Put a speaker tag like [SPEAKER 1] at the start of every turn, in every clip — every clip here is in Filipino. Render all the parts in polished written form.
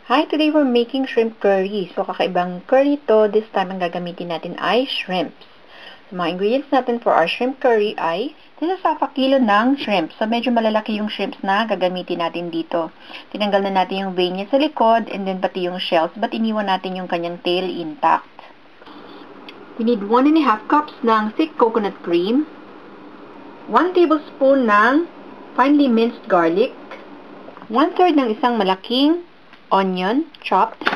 [SPEAKER 1] Hi, today we're making shrimp curry. So, kakaibang curry to. This time, ang gagamitin natin ay shrimps. So, mga ingredients natin for our shrimp curry ay nasa 1 kilo ng shrimp. So, medyo malalaki yung shrimps na gagamitin natin dito. Tinanggal na natin yung vein niya sa likod and then pati yung shells, but iniwan natin yung kanyang tail intact. We need 1 1/2 cups ng thick coconut cream, 1 tablespoon ng finely minced garlic, 1/3 ng isang malaking onion, chopped,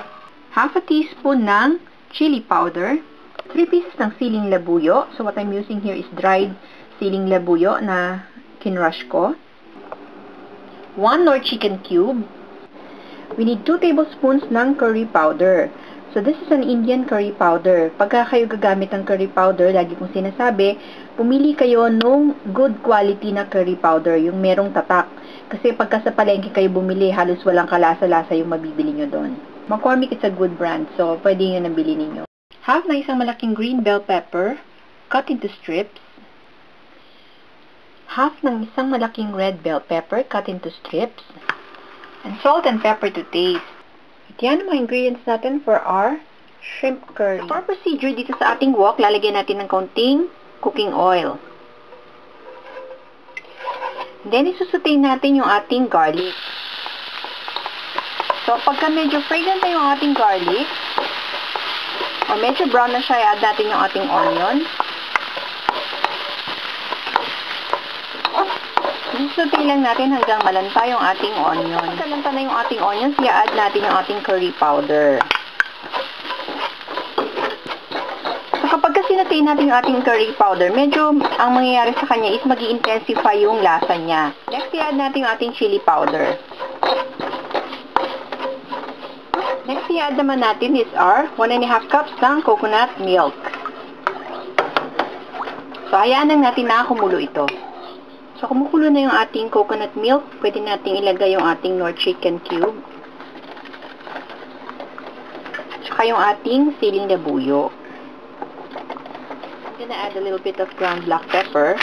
[SPEAKER 1] half a teaspoon ng chili powder, 3 pieces ng siling labuyo. So what I'm using here is dried siling labuyo na kinrush ko, 1 Knorr chicken cube. We need 2 tablespoons ng curry powder. So this is an Indian curry powder. Pagka kayo gagamit ng curry powder, lagi kong sinasabi, pumili kayo nung good quality na curry powder, yung merong tatak. Kasi pagka sa palengke kayo bumili, halos walang kalasa-lasa yung mabibili nyo doon. McCormick is a good brand, so pwede yun ang bili ninyo. Half na isang malaking green bell pepper, cut into strips. Half ng isang malaking red bell pepper, cut into strips. And salt and pepper to taste. At yan ang mga ingredients natin for our shrimp curry. For procedure, dito sa ating wok, lalagyan natin ng kaunting cooking oil. Then, isusutayin natin yung ating garlic. So, pagka medyo fragrant na yung ating garlic, o medyo brown na siya, i-add natin yung ating onion. Isusutayin lang natin hanggang malanta yung ating onion. Pagka malanta na yung ating onions, i-add natin yung ating curry powder. Kapag sinatay natin yung ating curry powder, medyo ang mangyayari sa kanya is mag-i-intensify yung lasa niya. Next, i-add natin yung ating chili powder. Next, i-add naman natin is our 1 1/2 cups ng coconut milk. So, hayaan lang natin na kumulo ito. So, kumukulo na yung ating coconut milk, pwede natin ilagay yung ating Knorr chicken cube. Tsaka yung ating siling labuyo. I'm gonna add a little bit of ground black pepper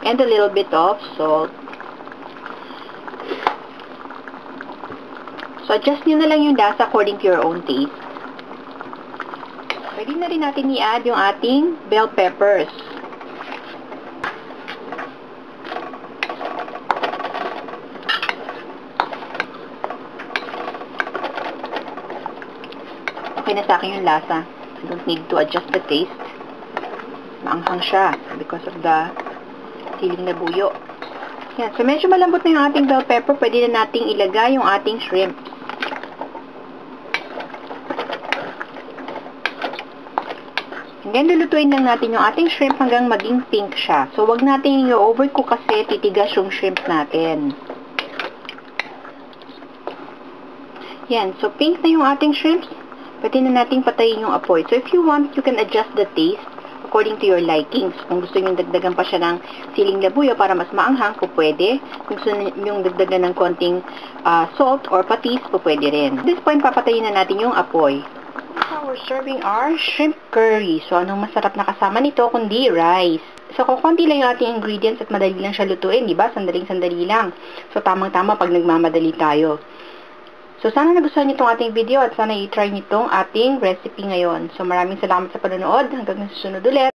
[SPEAKER 1] and a little bit of salt. So, adjust nyo na lang yung lasa according to your own taste. Pwede na rin natin i-add yung ating bell peppers. Okay na sa akin yung lasa. I don't need to adjust the taste. Maanghang siya because of the siling labuyo. Yan. So, medyo malambot na yung ating bell pepper. Pwede na nating ilagay yung ating shrimp. And then, lulutuin lang natin yung ating shrimp hanggang maging pink siya. So, wag natin i-overcook kasi titigas yung shrimp natin. Yan. So, pink na yung ating shrimps. Pwede na nating patayin yung apoy. So, if you want, you can adjust the taste according to your likings. Kung gusto nyo dagdagan pa siya ng siling labuyo para mas maanghang, po pwede. Kung gusto nyo dagdagan ng konting salt or patis, po pwede rin. At this point, papatayin na natin yung apoy. Now, we're serving our shrimp curry. So, anong masarap na kasama nito kundi rice. So, kukunti lang yung ating ingredients at madali lang siya lutuin, di ba? Sandaling-sandali lang. So, tamang-tama pag nagmamadali tayo. So, sana nagustuhan niyo itong ating video at sana i-try niyo itong ating recipe ngayon. So, maraming salamat sa panonood. Hanggang sa susunod ulit.